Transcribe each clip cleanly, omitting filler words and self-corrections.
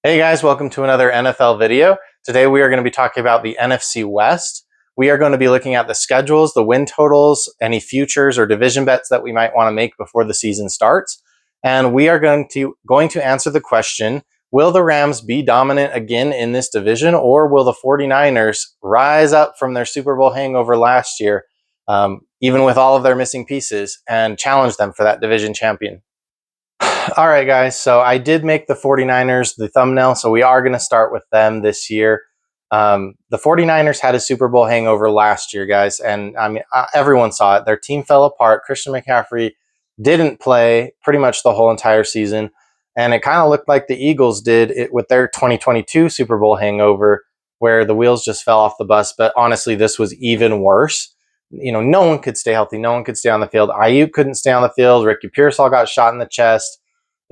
Hey guys, welcome to another NFL video. Today we are going to be talking about the NFC West. We are going to be looking at the schedules, the win totals, any futures or division bets that we might want to make before the season starts. And we are going to answer the question, will the Rams be dominant again in this division, or will the 49ers rise up from their Super Bowl hangover last year, even with all of their missing pieces, and challenge them for that division champion? All right, guys. So I did make the 49ers the thumbnail, so we are going to start with them this year. The 49ers had a Super Bowl hangover last year, guys, and I mean, everyone saw it. Their team fell apart. Christian McCaffrey didn't play pretty much the whole entire season, and it kind of looked like the Eagles did it with their 2022 Super Bowl hangover, where the wheels just fell off the bus. But honestly, this was even worse. No one could stay healthy. No one could stay on the field. Ayuk couldn't stay on the field. Ricky Pearsall got shot in the chest.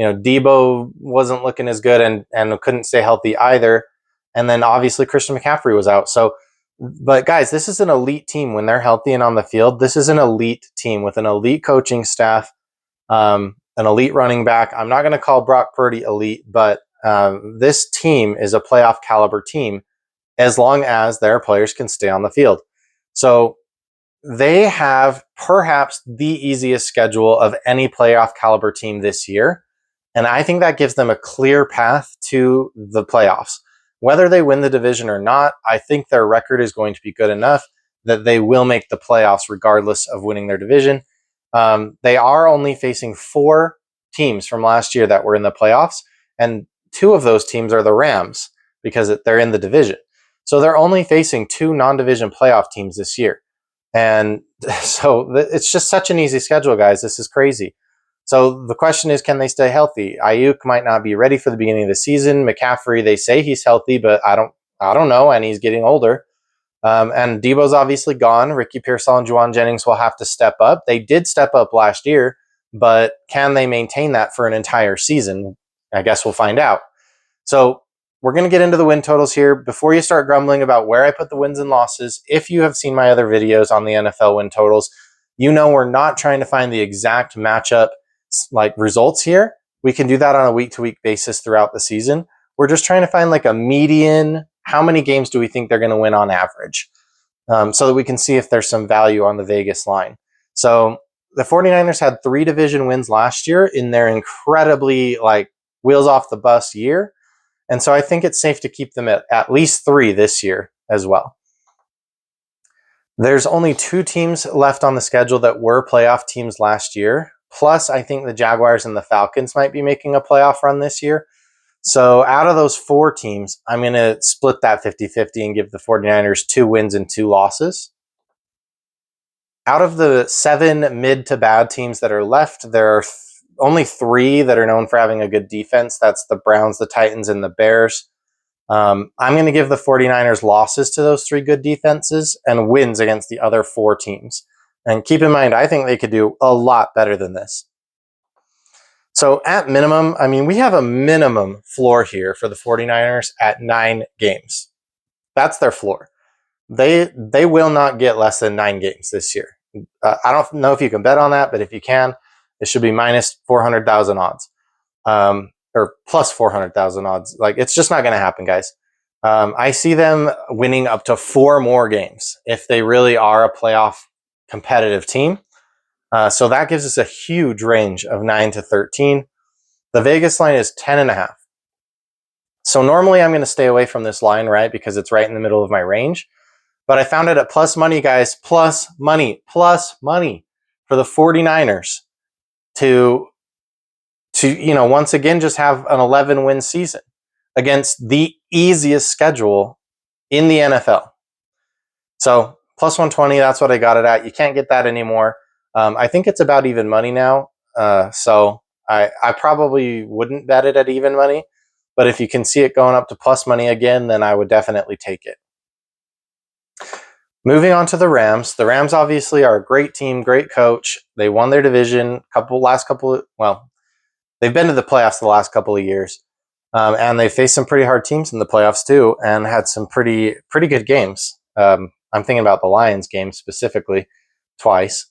Debo wasn't looking as good and couldn't stay healthy either. And then obviously Christian McCaffrey was out. But guys, this is an elite team when they're healthy and on the field. This is an elite team with an elite coaching staff, an elite running back. I'm not going to call Brock Purdy elite, but this team is a playoff caliber team as long as their players can stay on the field. So they have perhaps the easiest schedule of any playoff caliber team this year. And I think that gives them a clear path to the playoffs. Whether they win the division or not, I think their record is going to be good enough that they will make the playoffs regardless of winning their division. They are only facing 4 teams from last year that were in the playoffs, and 2 of those teams are the Rams because they're in the division. So they're only facing 2 non-division playoff teams this year. And so it's just such an easy schedule, guys. This is crazy. So the question is, can they stay healthy? Ayuk might not be ready for the beginning of the season. McCaffrey, they say he's healthy, but I don't know, and he's getting older. And Debo's obviously gone. Ricky Pearsall and Juwan Jennings will have to step up. They did step up last year, but can they maintain that for an entire season? I guess we'll find out. So we're going to get into the win totals here. Before you start grumbling about where I put the wins and losses, if you have seen my other videos on the NFL win totals, we're not trying to find the exact matchup like results here. We can do that on a week-to-week basis throughout the season. We're just trying to find like a median. How many games do we think they're going to win on average? So that we can see if there's some value on the Vegas line. So the 49ers had 3 division wins last year in their incredibly wheels off the bus year. And so I think it's safe to keep them at least 3 this year as well. There's only 2 teams left on the schedule that were playoff teams last year. Plus, I think the Jaguars and the Falcons might be making a playoff run this year. So out of those 4 teams, I'm going to split that 50-50 and give the 49ers 2 wins and 2 losses. Out of the 7 mid to bad teams that are left, there are only 3 that are known for having a good defense. That's the Browns, the Titans, and the Bears. I'm going to give the 49ers losses to those 3 good defenses and wins against the other 4 teams. And keep in mind, I think they could do a lot better than this. So at minimum, we have a minimum floor here for the 49ers at 9 games. That's their floor. They will not get less than 9 games this year. I don't know if you can bet on that, but if you can, it should be minus 400,000 odds. Or plus 400,000 odds. It's just not going to happen, guys. I see them winning up to 4 more games if they really are a playoff competitive team. So that gives us a huge range of 9 to 13. The Vegas line is 10.5. So normally I'm going to stay away from this line, right? Because it's right in the middle of my range. But I found it at plus money, guys. Plus money for the 49ers to once again just have an 11-win season against the easiest schedule in the NFL. So plus 120, that's what I got it at. You can't get that anymore. I think it's about even money now. So I probably wouldn't bet it at even money. But if you can see it going up to plus money again, then I would definitely take it. Moving on to the Rams. The Rams obviously are a great team, great coach. They won their division they've been to the playoffs the last couple of years. And they faced some pretty hard teams in the playoffs too, and had some pretty good games. I'm thinking about the Lions game specifically twice.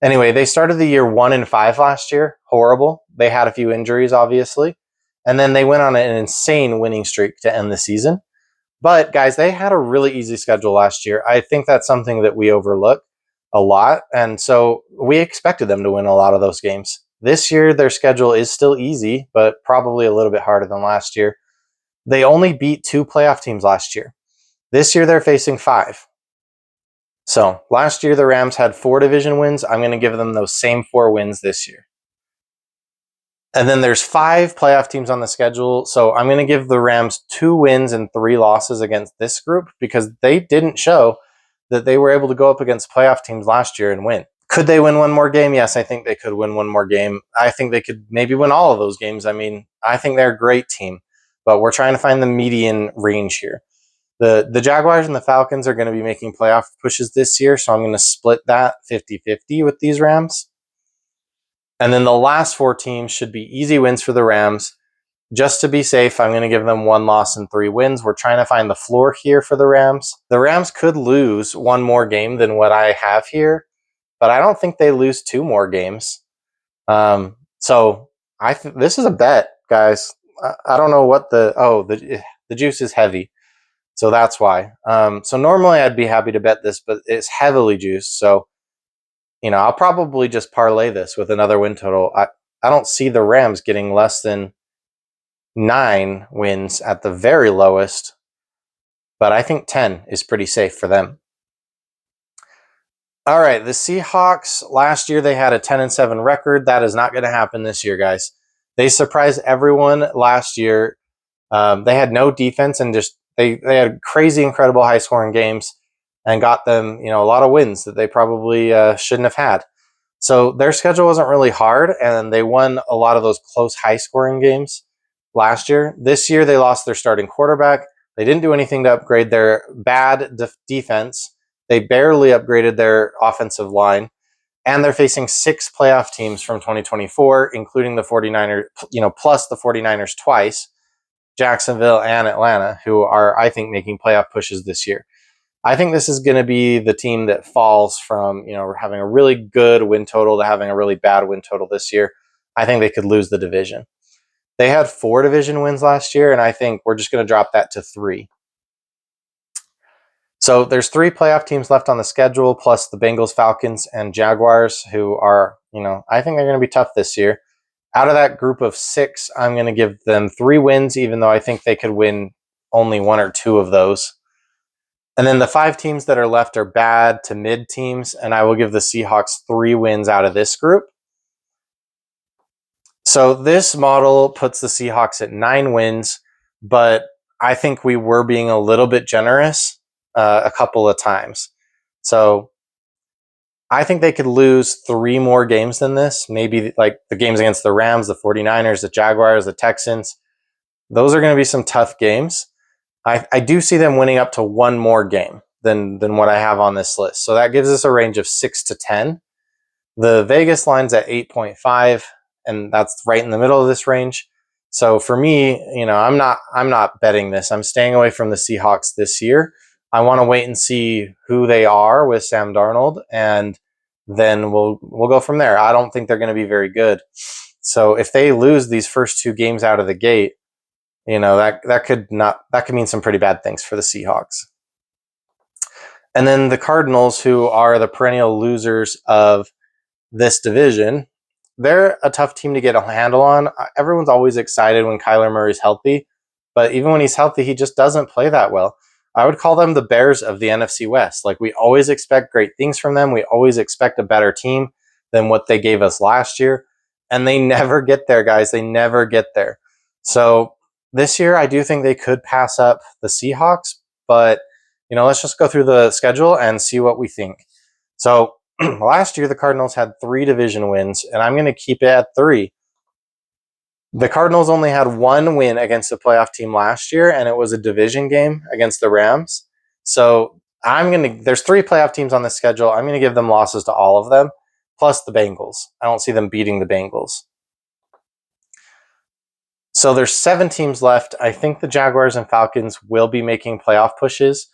Anyway, they started the year 1-5 last year. Horrible. They had a few injuries, obviously. And then they went on an insane winning streak to end the season. But guys, they had a really easy schedule last year. I think that's something that we overlook a lot. And so we expected them to win a lot of those games. This year, their schedule is still easy, but probably a little bit harder than last year. They only beat 2 playoff teams last year. This year, they're facing 5. So last year, the Rams had 4 division wins. I'm going to give them those same 4 wins this year. And then there's 5 playoff teams on the schedule. So I'm going to give the Rams 2 wins and 3 losses against this group because they didn't show that they were able to go up against playoff teams last year and win. Could they win one more game? Yes, I think they could win one more game. I think they could maybe win all of those games. I mean, I think they're a great team, but we're trying to find the median range here. The Jaguars and the Falcons are going to be making playoff pushes this year, so I'm going to split that 50-50 with these Rams. And then the last 4 teams should be easy wins for the Rams. Just to be safe, I'm going to give them 1 loss and 3 wins. We're trying to find the floor here for the Rams. The Rams could lose 1 more game than what I have here, but I don't think they lose 2 more games. So this is a bet, guys. I don't know what the juice is heavy. So that's why. So normally I'd be happy to bet this, but it's heavily juiced. So, I'll probably just parlay this with another win total. I don't see the Rams getting less than 9 wins at the very lowest, but I think 10 is pretty safe for them. All right, the Seahawks, last year they had a 10-7 record. That is not going to happen this year, guys. They surprised everyone last year. They had no defense and just they had crazy, incredible high-scoring games and got them, a lot of wins that they probably shouldn't have had. So their schedule wasn't really hard, and they won a lot of those close, high-scoring games last year. This year, they lost their starting quarterback. They didn't do anything to upgrade their bad defense. They barely upgraded their offensive line, and they're facing 6 playoff teams from 2024, including the 49ers, plus the 49ers twice, Jacksonville and Atlanta, who are, I think, making playoff pushes this year. I think this is going to be the team that falls from, having a really good win total to having a really bad win total this year. I think they could lose the division. They had 4 division wins last year, and I think we're just going to drop that to 3. So there's 3 playoff teams left on the schedule, plus the Bengals, Falcons, and Jaguars, who are, I think they're going to be tough this year. Out of that group of 6, I'm going to give them 3 wins, even though I think they could win only 1 or 2 of those. And then the 5 teams that are left are bad to mid teams, and I will give the Seahawks 3 wins out of this group. So this model puts the Seahawks at 9 wins, but I think we were being a little bit generous a couple of times. So I think they could lose 3 more games than this, maybe like the games against the Rams, the 49ers, the Jaguars, the Texans. Those are going to be some tough games. I do see them winning up to 1 more game than what I have on this list. So that gives us a range of 6 to 10. The Vegas line's at 8.5, and that's right in the middle of this range. So for me, I'm not betting this. I'm staying away from the Seahawks this year. I want to wait and see who they are with Sam Darnold, and then we'll go from there. I don't think they're going to be very good. So if they lose these first 2 games out of the gate, that could mean some pretty bad things for the Seahawks. And then the Cardinals, who are the perennial losers of this division, they're a tough team to get a handle on. Everyone's always excited when Kyler Murray's healthy, but even when he's healthy, he just doesn't play that well. I would call them the Bears of the NFC West. Like, we always expect great things from them. We always expect a better team than what they gave us last year, and they never get there, guys. They never get there. So this year, I do think they could pass up the Seahawks, but let's just go through the schedule and see what we think. So last year, the Cardinals had 3 division wins, and I'm going to keep it at 3. The Cardinals only had 1 win against a playoff team last year, and it was a division game against the Rams. So there's 3 playoff teams on the schedule. I'm going to give them losses to all of them, plus the Bengals. I don't see them beating the Bengals. So there's 7 teams left. I think the Jaguars and Falcons will be making playoff pushes.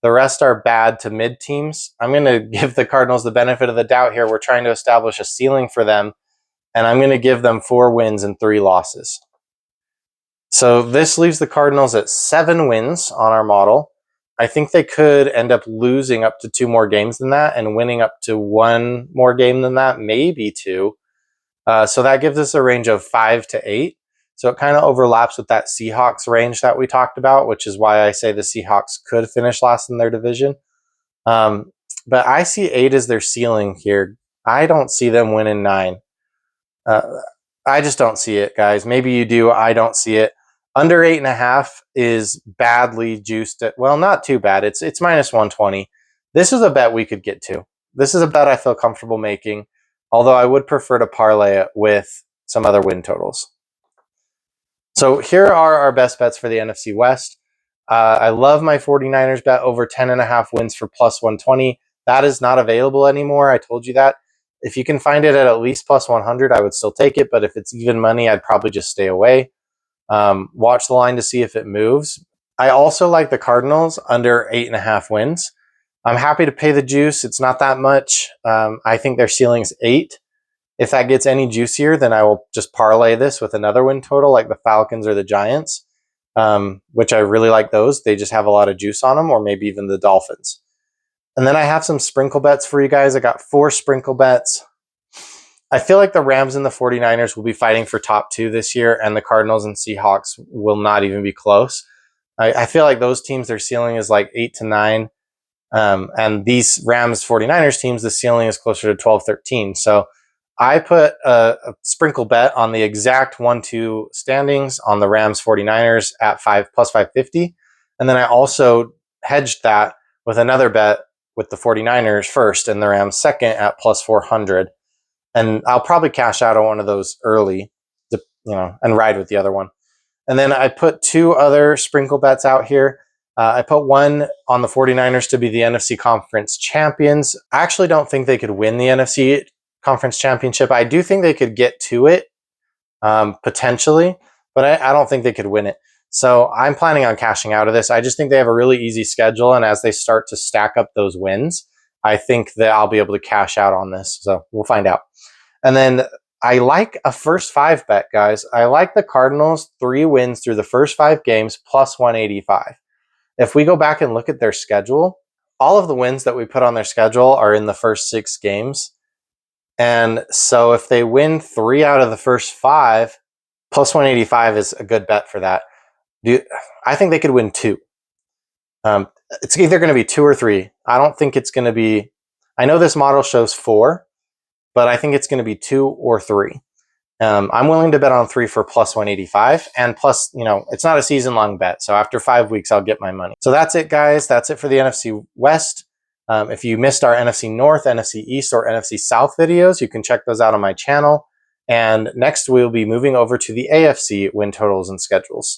The rest are bad to mid teams. I'm going to give the Cardinals the benefit of the doubt here. We're trying to establish a ceiling for them, and I'm going to give them 4 wins and 3 losses. So this leaves the Cardinals at 7 wins on our model. I think they could end up losing up to 2 more games than that and winning up to 1 more game than that, maybe 2. So that gives us a range of 5 to 8. So it kind of overlaps with that Seahawks range that we talked about, which is why I say the Seahawks could finish last in their division. But I see 8 as their ceiling here. I don't see them winning 9. I just don't see it, guys. Maybe you do. I don't see it. Under 8.5 is badly juiced at, well, not too bad. It's minus 120. This is a bet we could get to. This is a bet I feel comfortable making, although I would prefer to parlay it with some other win totals. So here are our best bets for the NFC West. I love my 49ers bet over 10.5 wins for plus 120. That is not available anymore. I told you that. If you can find it at least plus 100, I would still take it. But if it's even money, I'd probably just stay away. Watch the line to see if it moves. I also like the Cardinals under 8.5 wins. I'm happy to pay the juice. It's not that much. I think their ceiling is 8. If that gets any juicier, then I will just parlay this with another win total like the Falcons or the Giants, which I really like those. They just have a lot of juice on them, or maybe even the Dolphins. And then I have some sprinkle bets for you guys. I got 4 sprinkle bets. I feel like the Rams and the 49ers will be fighting for top 2 this year, and the Cardinals and Seahawks will not even be close. I feel like those teams, their ceiling is like 8 to 9. And these Rams 49ers teams, the ceiling is closer to 12, 13. So I put a sprinkle bet on the exact 1-2 standings on the Rams 49ers at plus 550. And then I also hedged that with another bet with the 49ers first and the Rams second at plus 400. And I'll probably cash out on one of those early, and ride with the other one. And then I put 2 other sprinkle bets out here. I put one on the 49ers to be the NFC Conference champions. I actually don't think they could win the NFC Conference championship. I do think they could get to it, potentially, but I don't think they could win it. So I'm planning on cashing out of this. I just think they have a really easy schedule, and as they start to stack up those wins, I think that I'll be able to cash out on this. So we'll find out. And then I like a first 5 bet, guys. I like the Cardinals 3 wins through the first 5 games plus 185. If we go back and look at their schedule, all of the wins that we put on their schedule are in the first 6 games. And so if they win 3 out of the first 5, plus 185 is a good bet for that. I think they could win 2. It's either going to be 2 or 3. I don't think it's going to be, I know this model shows 4, but I think it's going to be 2 or 3. I'm willing to bet on 3 for plus 185, and plus, it's not a season-long bet. So after 5 weeks, I'll get my money. So that's it, guys. That's it for the NFC West. If you missed our NFC North, NFC East, or NFC South videos, you can check those out on my channel. And next, we'll be moving over to the AFC win totals and schedules.